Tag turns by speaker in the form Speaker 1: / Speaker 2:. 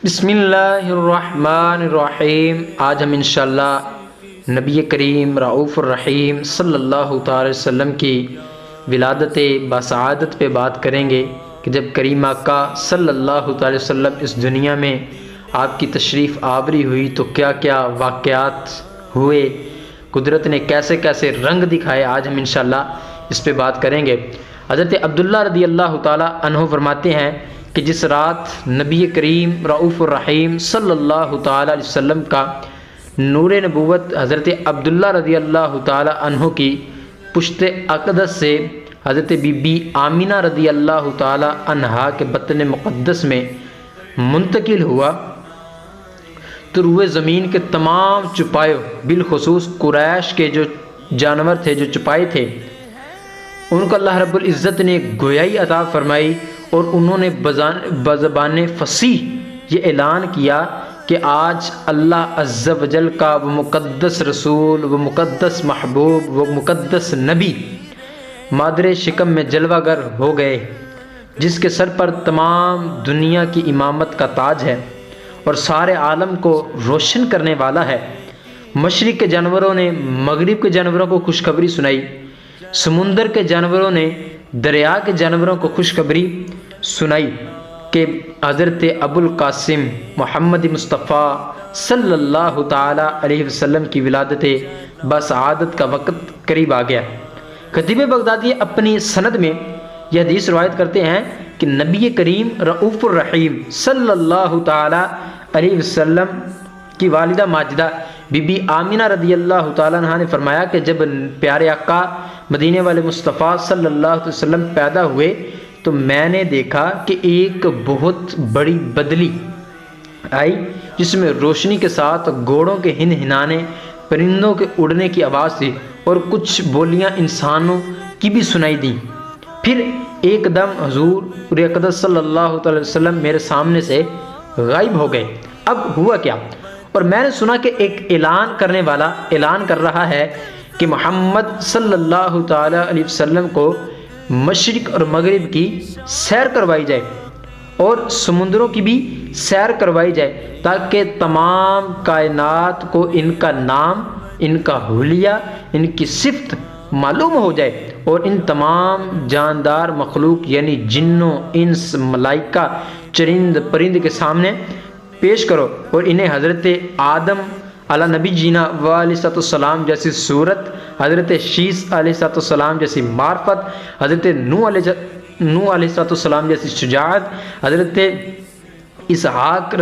Speaker 1: بسم اللہ الرحمن الرحیم۔ آج ہم انشاءاللہ نبی کریم رؤوف الرحیم صلی اللہ تعالی وسلم کی ولادت بسعادت پہ بات کریں گے کہ جب کریم آقا صلی اللہ تعالی وسلم اس دنیا میں آپ کی تشریف آوری ہوئی تو کیا کیا واقعات ہوئے، قدرت نے کیسے کیسے رنگ دکھائے، آج ہم انشاءاللہ اس پہ بات کریں گے۔ حضرت عبداللہ رضی اللہ تعالی عنہ فرماتے ہیں کہ جس رات نبی کریم رؤوف الرحیم صلی اللہ تعالی علیہ وسلم کا نور نبوت حضرت عبداللہ رضی اللہ تعالی عنہ کی پشت اقدس سے حضرت بی بی آمینہ رضی اللہ تعالی عنہا کے بطن مقدس میں منتقل ہوا تو روئے زمین کے تمام چپائے، بالخصوص قریش کے جو جانور تھے، جو چپائے تھے، ان کو اللہ رب العزت نے گویائی عطا فرمائی اور انہوں نے بزبان فصیح یہ اعلان کیا کہ آج اللہ عز و جل کا وہ مقدس رسول، وہ مقدس محبوب، وہ مقدس نبی مادر شکم میں جلوہ گر ہو گئے، جس کے سر پر تمام دنیا کی امامت کا تاج ہے اور سارے عالم کو روشن کرنے والا ہے۔ مشرق کے جانوروں نے مغرب کے جانوروں کو خوشخبری سنائی، سمندر کے جانوروں نے دریا کے جانوروں کو خوشخبری سنائی کہ حضرت ابو القاسم محمد مصطفیٰ صلی اللہ تعالی علیہ وسلم کی ولادت بسعادت کا وقت قریب آ گیا۔ خطیب بغدادی اپنی سند میں یہ حدیث روایت کرتے ہیں کہ نبی کریم رؤوف الرحیم صلی اللہ تعالی علیہ وسلم کی والدہ ماجدہ بی بی آمینہ رضی اللہ تعالیٰ عنہ نے فرمایا کہ جب پیارے آقا مدینے والے مصطفیٰ صلی اللہ علیہ وسلم پیدا ہوئے تو میں نے دیکھا کہ ایک بہت بڑی بدلی آئی جس میں روشنی کے ساتھ گھوڑوں کے ہنہنانے، پرندوں کے اڑنے کی آواز تھی اور کچھ بولیاں انسانوں کی بھی سنائی دیں۔ پھر ایک دم حضور اقدس صلی اللہ علیہ وسلم میرے سامنے سے غائب ہو گئے۔ اب ہوا کیا؟ اور میں نے سنا کہ ایک اعلان کرنے والا اعلان کر رہا ہے کہ محمد صلی اللہ تعالی علیہ وسلم کو مشرق اور مغرب کی سیر کروائی جائے اور سمندروں کی بھی سیر کروائی جائے تاکہ تمام کائنات کو ان کا نام، ان کا حلیہ، ان کی صفت معلوم ہو جائے اور ان تمام جاندار مخلوق یعنی جنوں، انس، ملائکہ، چرند پرند کے سامنے پیش کرو اور انہیں حضرت آدم علی نبی جینا علیہ السلام جیسی صورت، حضرت شیس علیہ السلام جیسی معرفت، حضرت نوح علیہ السلام جیسی شجاعت، حضرت اسحاق